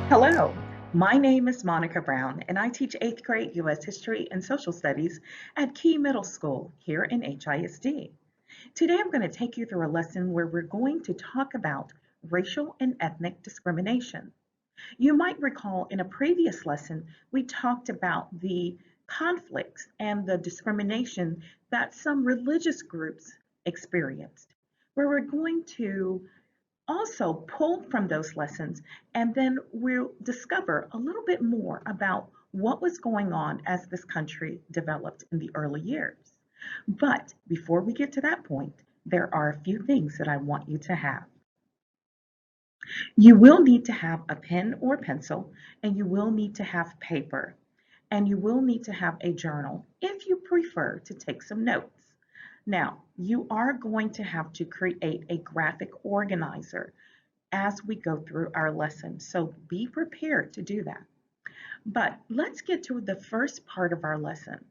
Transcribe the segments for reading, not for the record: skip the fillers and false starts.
Hello, my name is Monica Brown, and I teach 8th grade U.S. History and Social Studies at Key Middle School here in HISD. Today I'm going to take you through a lesson where we're going to talk about racial and ethnic discrimination. You might recall in a previous lesson we talked about the conflicts and the discrimination that some religious groups experienced, where we're going to also pull from those lessons, and then we'll discover a little bit more about what was going on as this country developed in the early years. But before we get to that point, there are a few things that I want you to have. You will need to have a pen or pencil, and you will need to have paper, and you will need to have a journal if you prefer to take some notes. Now, you are going to have to create a graphic organizer as we go through our lesson, so be prepared to do that. But let's get to the first part of our lesson.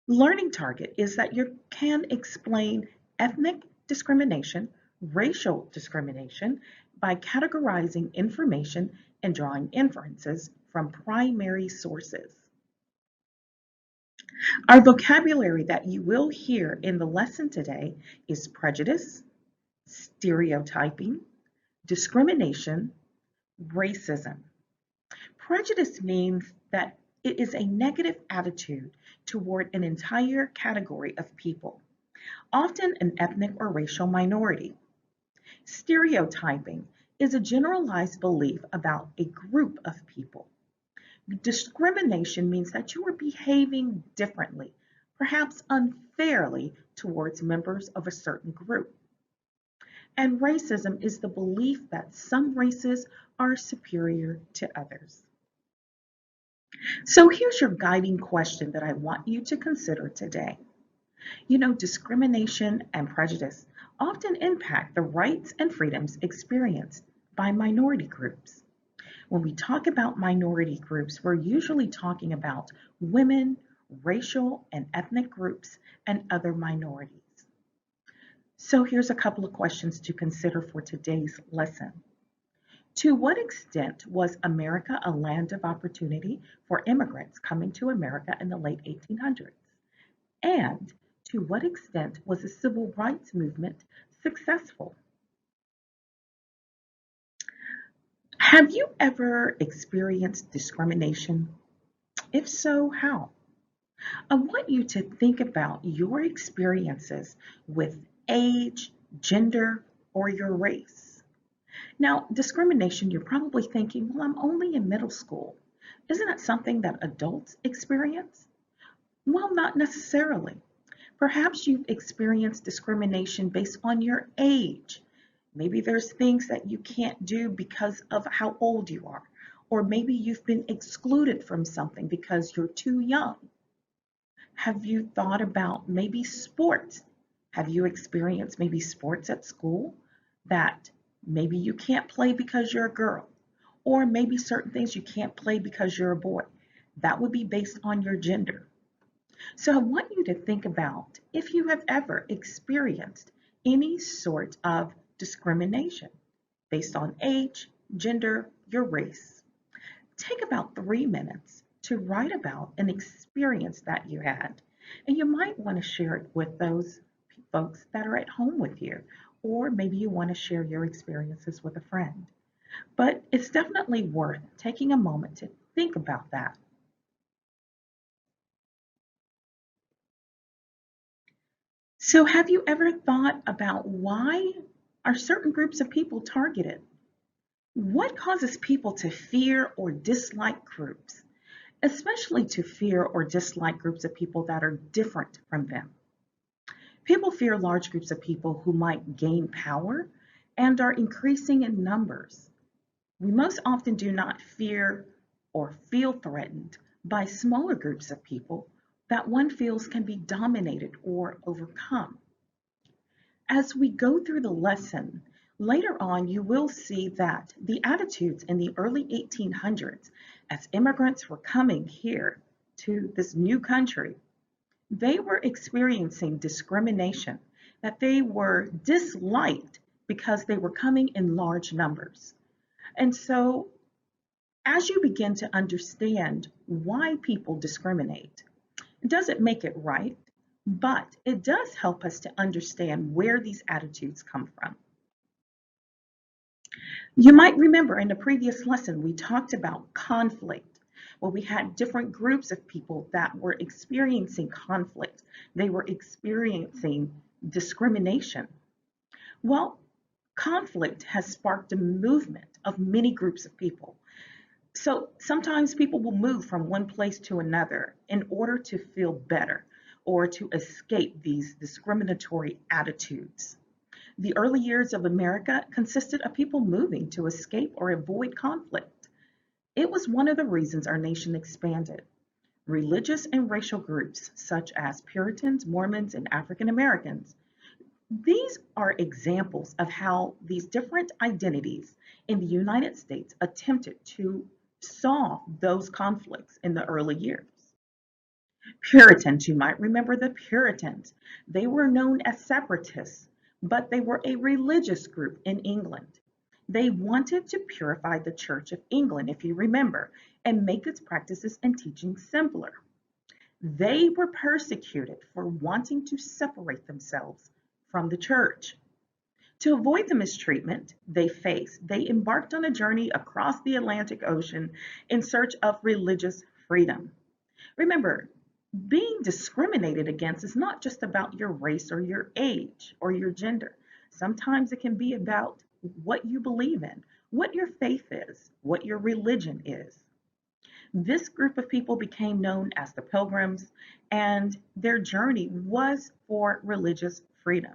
Learning target is that you can explain ethnic discrimination, racial discrimination by categorizing information and drawing inferences from primary sources. Our vocabulary that you will hear in the lesson today is prejudice, stereotyping, discrimination, racism. Prejudice means that it is a negative attitude toward an entire category of people, often an ethnic or racial minority. Stereotyping is a generalized belief about a group of people. Discrimination means that you are behaving differently, perhaps unfairly, towards members of a certain group. And racism is the belief that some races are superior to others. So here's your guiding question that I want you to consider today. You know, discrimination and prejudice often impact the rights and freedoms experienced by minority groups. When we talk about minority groups, we're usually talking about women, racial and ethnic groups, and other minorities. So here's a couple of questions to consider for today's lesson. To what extent was America a land of opportunity for immigrants coming to America in the late 1800s? And to what extent was the civil rights movement successful? Have you ever experienced discrimination? If so, how? I want you to think about your experiences with age, gender, or your race. Now, discrimination, you're probably thinking, well, I'm only in middle school. Isn't it something that adults experience? Well, not necessarily. Perhaps you've experienced discrimination based on your age. Maybe there's things that you can't do because of how old you are, or maybe you've been excluded from something because you're too young. Have you thought about maybe sports? Have you experienced maybe sports at school that maybe you can't play because you're a girl, or maybe certain things you can't play because you're a boy? That would be based on your gender. So I want you to think about if you have ever experienced any sort of discrimination based on age, gender, your race. Take about 3 minutes to write about an experience that you had, and you might want to share it with those folks that are at home with you, or maybe you want to share your experiences with a friend. But it's definitely worth taking a moment to think about that. So have you ever thought about why are certain groups of people targeted? What causes people to fear or dislike groups, especially to fear or dislike groups of people that are different from them? People fear large groups of people who might gain power and are increasing in numbers. We most often do not fear or feel threatened by smaller groups of people that one feels can be dominated or overcome. As we go through the lesson, later on you will see that the attitudes in the early 1800s, as immigrants were coming here to this new country, they were experiencing discrimination, that they were disliked because they were coming in large numbers. And so As you begin to understand why people discriminate, it doesn't make it right, but it does help us to understand where these attitudes come from. You might remember in the previous lesson, we talked about conflict. Well, we had different groups of people that were experiencing conflict. They were experiencing discrimination. Well, conflict has sparked a movement of many groups of people. So sometimes people will move from one place to another in order to feel better or to escape these discriminatory attitudes. The early years of America consisted of people moving to escape or avoid conflict. It was one of the reasons our nation expanded. Religious and racial groups, such as Puritans, Mormons, and African Americans, these are examples of how these different identities in the United States attempted to solve those conflicts in the early years. Puritans, you might remember the Puritans. They were known as separatists, but they were a religious group in England. They wanted to purify the Church of England, if you remember, and make its practices and teachings simpler. They were persecuted for wanting to separate themselves from the church. To avoid the mistreatment they faced, they embarked on a journey across the Atlantic Ocean in search of religious freedom. Remember, being discriminated against is not just about your race or your age or your gender. Sometimes it can be about what you believe in, what your faith is, what your religion is. This group of people became known as the Pilgrims, and their journey was for religious freedom.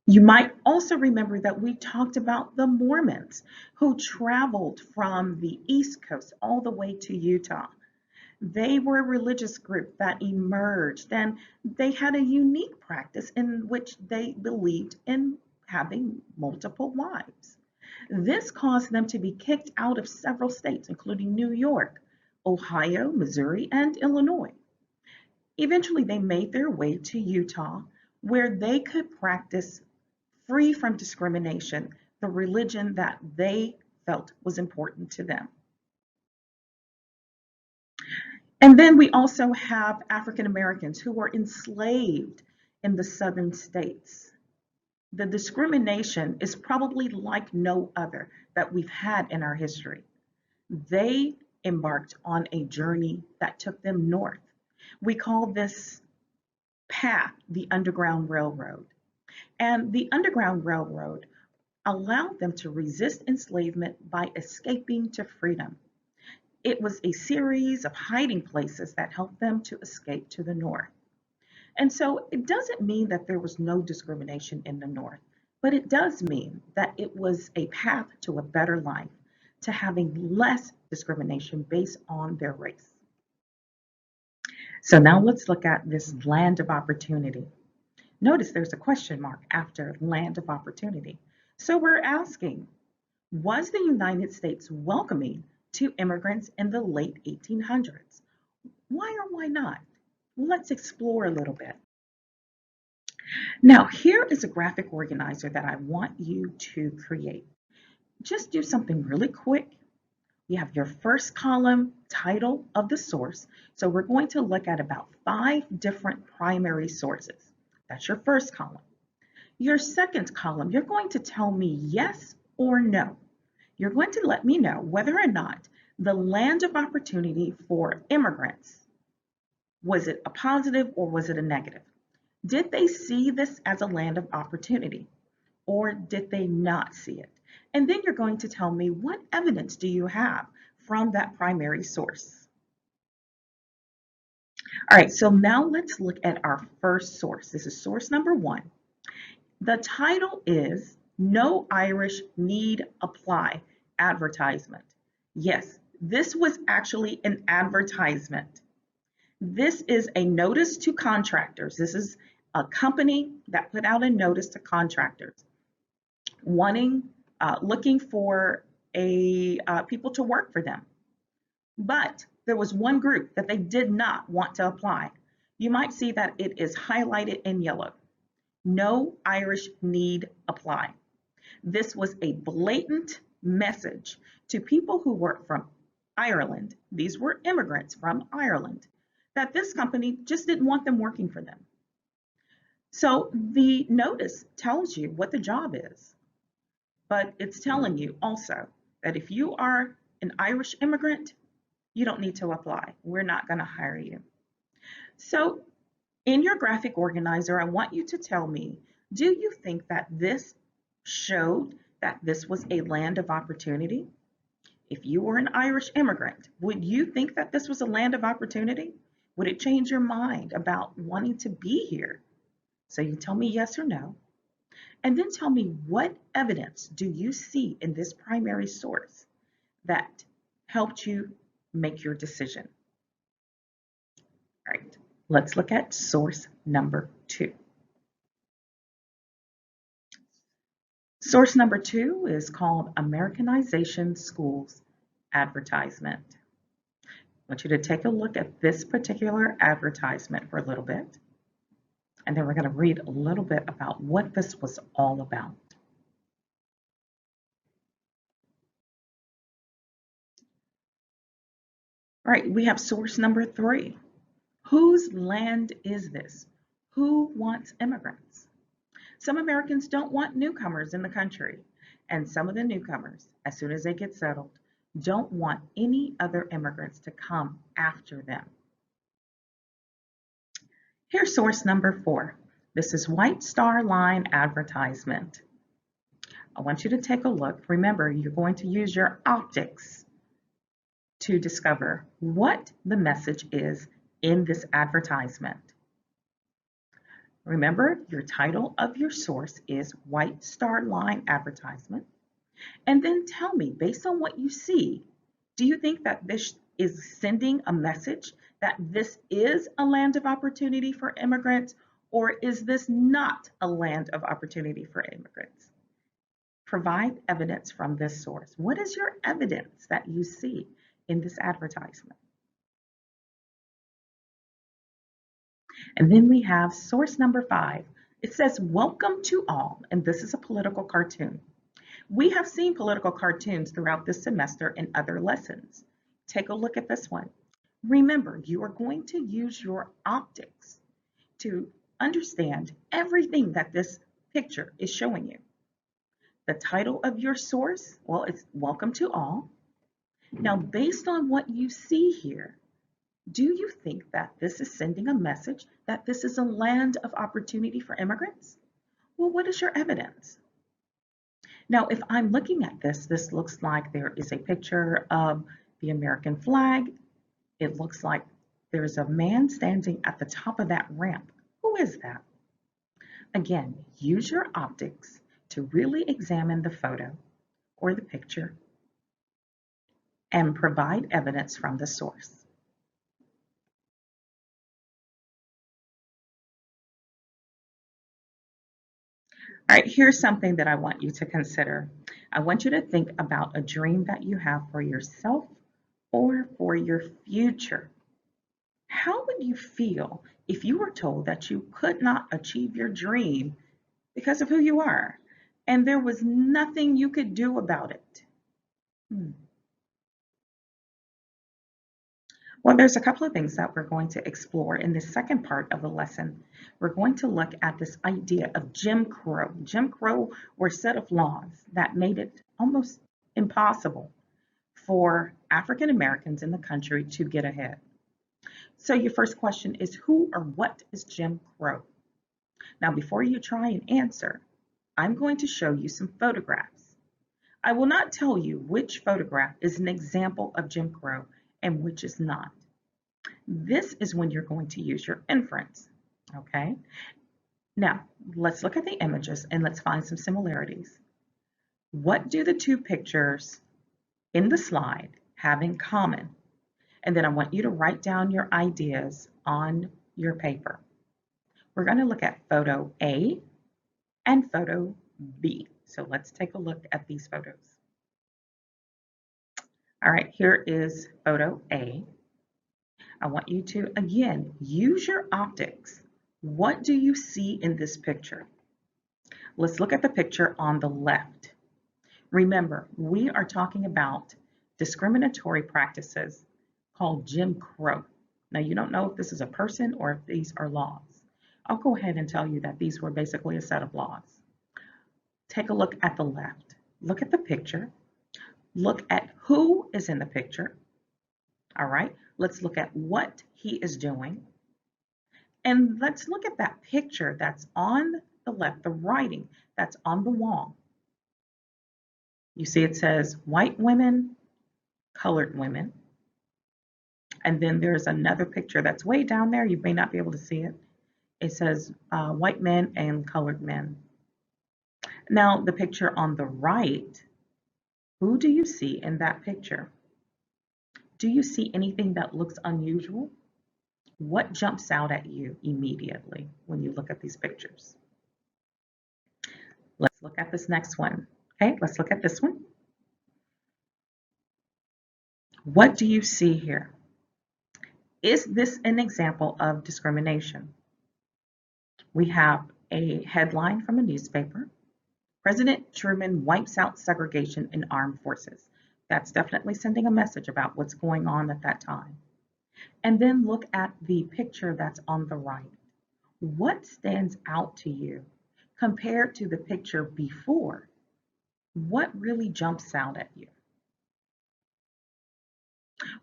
You might also remember that we talked about the Mormons who traveled from the East Coast all the way to Utah. They were a religious group that emerged, and they had a unique practice in which they believed in having multiple wives. This caused them to be kicked out of several states, including New York, Ohio, Missouri, and Illinois. Eventually, they made their way to Utah, where they could practice free from discrimination, the religion that they felt was important to them. And then we also have African Americans who were enslaved in the southern states. The discrimination is probably like no other that we've had in our history. They embarked on a journey that took them north. We call this path the Underground Railroad. And the Underground Railroad allowed them to resist enslavement by escaping to freedom. It was a series of hiding places that helped them to escape to the north. And so it doesn't mean that there was no discrimination in the north, but it does mean that it was a path to a better life, to having less discrimination based on their race. So now let's look at this land of opportunity. Notice there's a question mark after land of opportunity. So we're asking, was the United States welcoming to immigrants in the late 1800s? Why or why not? Let's explore a little bit. Now, here is a graphic organizer that I want you to create. Just do something really quick. You have your first column, title of the source. So we're going to look at about 5 different primary sources. That's your first column. Your second column, you're going to tell me yes or no. You're going to let me know whether or not the land of opportunity for immigrants, was it a positive or was it a negative? Did they see this as a land of opportunity or did they not see it? And then you're going to tell me what evidence do you have from that primary source. All right, so now let's look at our first source. This is source number 1. The title is No Irish Need Apply Advertisement. Yes, this was actually an advertisement. This is a notice to contractors. This is a company that put out a notice to contractors looking for people to work for them. But there was one group that they did not want to apply. You might see that it is highlighted in yellow. No Irish need apply. This was a blatant message to people who were from Ireland, these were immigrants from Ireland, that this company just didn't want them working for them. So the notice tells you what the job is, but it's telling you also that if you are an Irish immigrant, you don't need to apply. We're not going to hire you. So in your graphic organizer, I want you to tell me, do you think that this showed that this was a land of opportunity? If you were an Irish immigrant, would you think that this was a land of opportunity? Would it change your mind about wanting to be here? So you tell me yes or no. And then tell me, what evidence do you see in this primary source that helped you make your decision? All right, let's look at source number 2. Source number 2 is called Americanization Schools Advertisement. I want you to take a look at this particular advertisement for a little bit, and then we're going to read a little bit about what this was all about. All right, we have source number 3. Whose land is this? Who wants immigrants? Some Americans don't want newcomers in the country, and some of the newcomers, as soon as they get settled, don't want any other immigrants to come after them. Here's source number 4. This is White Star Line Advertisement. I want you to take a look. Remember, you're going to use your optics to discover what the message is in this advertisement. Remember, your title of your source is White Star Line Advertisement. And then tell me, based on what you see, do you think that this is sending a message that this is a land of opportunity for immigrants, or is this not a land of opportunity for immigrants? Provide evidence from this source. What is your evidence that you see in this advertisement? And then we have source number 5. It says, welcome to all, and this is a political cartoon. We have seen political cartoons throughout this semester in other lessons. Take a look at this one. Remember, you are going to use your optics to understand everything that this picture is showing you. The title of your source, well, it's welcome to all. Now, based on what you see here, do you think that this is sending a message that this is a land of opportunity for immigrants? Well, what is your evidence? Now, if I'm looking at this, this looks like there is a picture of the American flag. It looks like there's a man standing at the top of that ramp. Who is that? Again, use your optics to really examine the photo or the picture and provide evidence from the source. All right, here's something that I want you to consider. I want you to think about a dream that you have for yourself or for your future. How would you feel if you were told that you could not achieve your dream because of who you are and there was nothing you could do about it? Well, there's a couple of things that we're going to explore in the second part of the lesson. We're going to look at this idea of Jim Crow. Jim Crow were a set of laws that made it almost impossible for African Americans in the country to get ahead. So your first question is, who or what is Jim Crow? Now, before you try and answer, I'm going to show you some photographs. I will not tell you which photograph is an example of Jim Crow and which is not. This is when you're going to use your inference, okay? Now, let's look at the images and let's find some similarities. What do the two pictures in the slide have in common? And then I want you to write down your ideas on your paper. We're going to look at photo A and photo B. So let's take a look at these photos. All right, here is photo A. I want you to, again, use your optics. What do you see in this picture? Let's look at the picture on the left. Remember, we are talking about discriminatory practices called Jim Crow. Now, you don't know if this is a person or if these are laws. I'll go ahead and tell you that these were basically a set of laws. Take a look at the left. Look at the picture. Look at who is in the picture. All right, let's look at what he is doing. And let's look at that picture that's on the left, the writing that's on the wall. You see it says white women, colored women. And then there's another picture that's way down there. You may not be able to see it. It says white men and colored men. Now, the picture on the right, who do you see in that picture? Do you see anything that looks unusual? What jumps out at you immediately when you look at these pictures? Let's look at this next one. Okay, let's look at this one. What do you see here? Is this an example of discrimination? We have a headline from a newspaper. President Truman wipes out segregation in armed forces. That's definitely sending a message about what's going on at that time. And then look at the picture that's on the right. What stands out to you compared to the picture before? What really jumps out at you?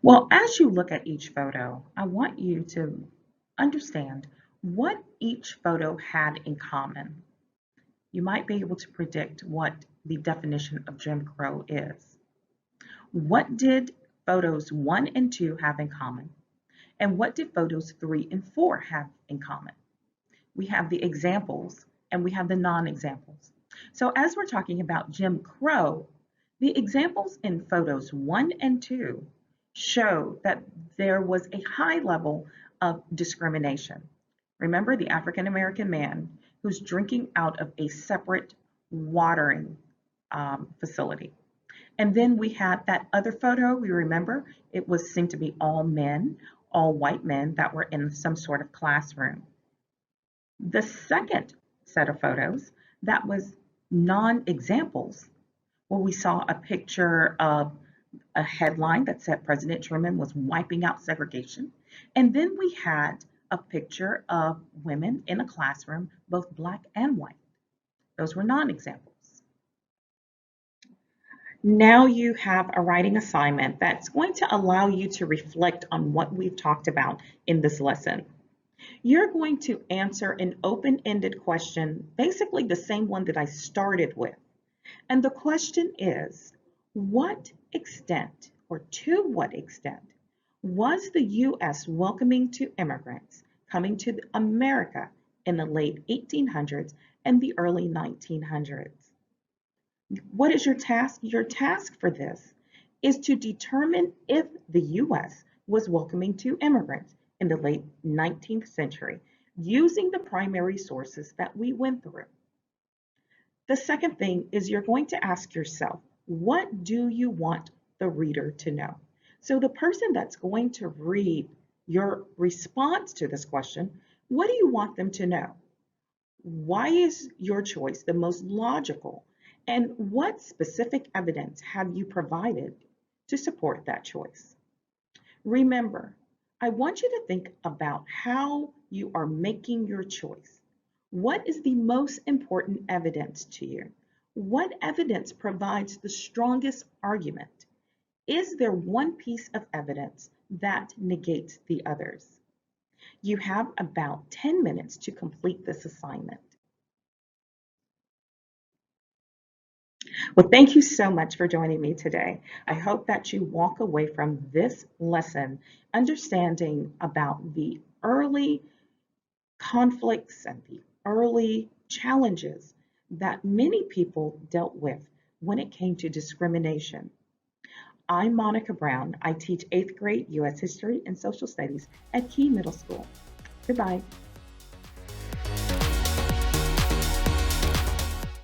Well, as you look at each photo, I want you to understand what each photo had in common. You might be able to predict what the definition of Jim Crow is. What did photos 1 and 2 have in common? And what did photos 3 and 4 have in common? We have the examples and we have the non-examples. So as we're talking about Jim Crow, the examples in photos 1 and 2 show that there was a high level of discrimination. Remember the African American man who's drinking out of a separate watering facility. And then we had that other photo, we remember, it was seemed to be all men, all white men that were in some sort of classroom. The second set of photos, that was non-examples. Well, we saw a picture of a headline that said President Truman was wiping out segregation. And then we had a picture of women in a classroom, both black and white. Those were non-examples. Now you have a writing assignment that's going to allow you to reflect on what we've talked about in this lesson. You're going to answer an open-ended question, basically the same one that I started with. And the question is, what extent, or to what extent, was the U.S. welcoming to immigrants coming to America in the late 1800s and the early 1900s? What is your task? Your task for this is to determine if the U.S. was welcoming to immigrants in the late 19th century using the primary sources that we went through. The second thing is you're going to ask yourself, what do you want the reader to know? So the person that's going to read your response to this question, what do you want them to know? Why is your choice the most logical? And what specific evidence have you provided to support that choice? Remember, I want you to think about how you are making your choice. What is the most important evidence to you? What evidence provides the strongest argument? Is there one piece of evidence that negates the others? You have about 10 minutes to complete this assignment. Well, thank you so much for joining me today. I hope that you walk away from this lesson understanding about the early conflicts and the early challenges that many people dealt with when it came to discrimination. I'm Monica Brown. I teach 8th grade U.S. History and Social Studies at Key Middle School. Goodbye.